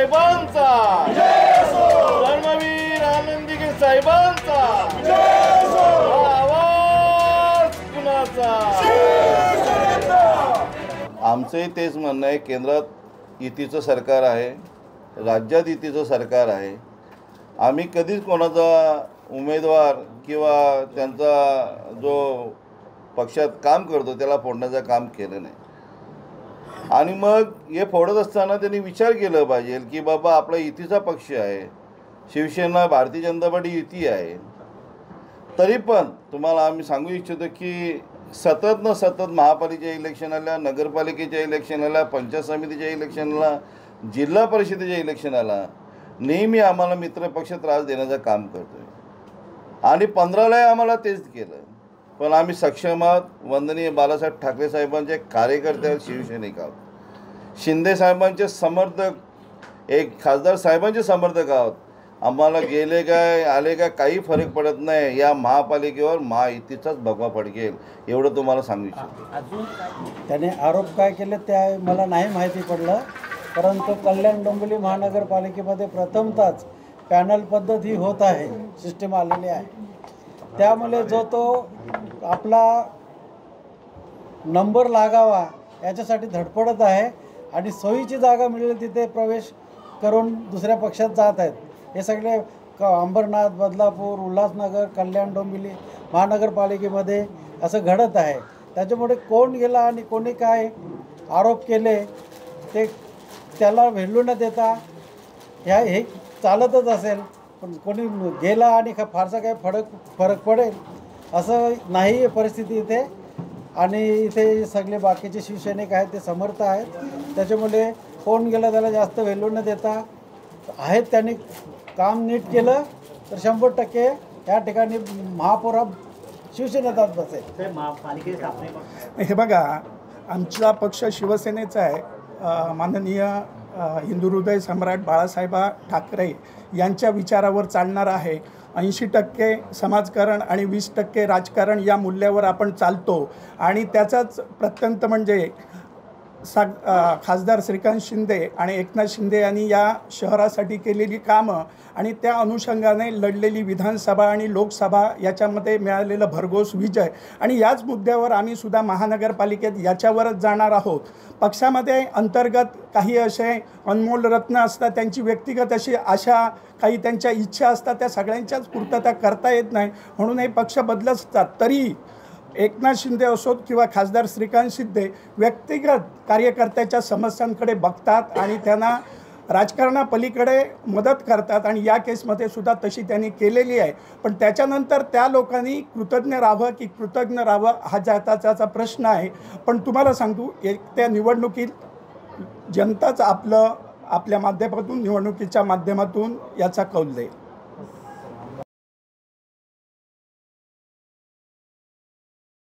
साहेबांचा, धर्मवीर आनंदीगे साहेबांचा आवाज कुणाचा? आमचंही तेच म्हणणं आहे, केंद्रात युतीचं सरकार आहे, राज्यात युतीचं सरकार आहे. आम्ही कधीच कोणाचा उमेदवार किंवा त्यांचा जो पक्षात काम करतो त्याला फोडण्याचं काम केलं नाही. आणि मग हे फोडत असताना त्यांनी विचार केला पाहिजे की बाबा आपला युतीचा पक्ष आहे, शिवसेना भारतीय जनता पार्टी युती आहे. तरी पण तुम्हाला आम्ही सांगू इच्छितो की सतत महापालिकेच्या इलेक्शनाला, नगरपालिकेच्या इलेक्शनाला, पंचायत समितीच्या इलेक्शनला, जिल्हा परिषदेच्या इलेक्शनाला नेहमी आम्हाला मित्रपक्ष त्रास देण्याचं काम करतो आहे. आणि 15लाही आम्हाला तेच केलं. पण आम्ही सक्षम आहोत. वंदनीय बाळासाहेब ठाकरे साहेबांचे कार्यकर्ते आहोत, शिवसैनिक आहोत, शिंदे साहेबांचे समर्थक, एक खासदार साहेबांचे समर्थक आहोत. आम्हाला गेले काय आले काय काही फरक पडत नाही. या महापालिकेवर महायुतीचाच भगवा फडकेल एवढं तुम्हाला सांगू इच्छितो. अजून त्याने आरोप काय केले ते मला नाही माहिती पडलं, परंतु कल्याण डोंबिवली महानगरपालिकेमध्ये प्रथमतःच पॅनल पद्धत ही होत आहे, सिस्टीम आलेली आहे. त्यामुळे जो तो आपला नंबर लागावा याच्यासाठी धडपडत आहे आणि सोयीची जागा मिळेल तिथे प्रवेश करून दुसऱ्या पक्षात जात आहेत. हे सगळे अंबरनाथ, बदलापूर, उल्हासनगर, कल्याण डोंबिवली महानगरपालिकेमध्ये असं घडत आहे. त्याच्यामुळे कोण गेला आणि कोणी काय आरोप केले ते त्याला व्हॅल्यू न देता हे चालतच असेल. पण कोणी गेला आणि फारसा काही फरक पडेल असं नाही परिस्थिती इथे. आणि इथे सगळे बाकीचे शिवसैनिक आहेत ते समर्थ आहेत. त्याच्यामुळे कोण गेलं त्याला जास्त व्हॅल्यू न देता आहेत त्यांनी काम नीट केलं तर 100% या ठिकाणी महापौर शिवसेनेचाच बसेल. हे बघा, आमचा पक्ष शिवसेनेचा आहे. माननीय हिंदू हृदय सम्राट बाळासाहेब ठाकरे यांच्या विचारावर चालणार आहे. 80% समाजकारण आणि 20% राजकारण या मूल्यावर आपण चालतो. आणि त्याचाच प्रत्यंत म्हणजे खासदार श्रीकांत शिंदे आणि एकनाथ शिंदे यांनी या शहरासाठी केलेली कामं आणि त्या अनुषंगाने लढलेली विधानसभा आणि लोकसभा याच्यामध्ये मिळालेलं भरघोस विजय आणि याच मुद्द्यावर आम्ही सुद्धा महानगरपालिकेत याच्यावरच जाणार आहोत. पक्षामध्ये अंतर्गत काही असे अनमोल रत्न असतात, त्यांची व्यक्तिगत अशी आशा, काही त्यांच्या इच्छा असतात, त्या सगळ्यांच्याच पूर्तता करता येत नाही. म्हणून हे पक्ष बदलत असतात. तरी एकनाथ शिंदे असोत किंवा खासदार श्रीकांत शिंदे व्यक्तिगत कार्यकर्त्याच्या समस्यांकडे बघतात आणि त्यांना राजकारणापलीकडे मदत करतात. आणि या केसमध्ये सुद्धा तशी त्यांनी केलेली आहे. पण त्याच्यानंतर त्या लोकांनी कृतज्ञ राहावं की कृतज्ञ राहावं हा त्याचा प्रश्न आहे. पण तुम्हाला सांगतो, त्या निवडणुकीत जनताच आपल्या माध्यमातून, निवडणुकीच्या माध्यमातून याचा कौल देईल.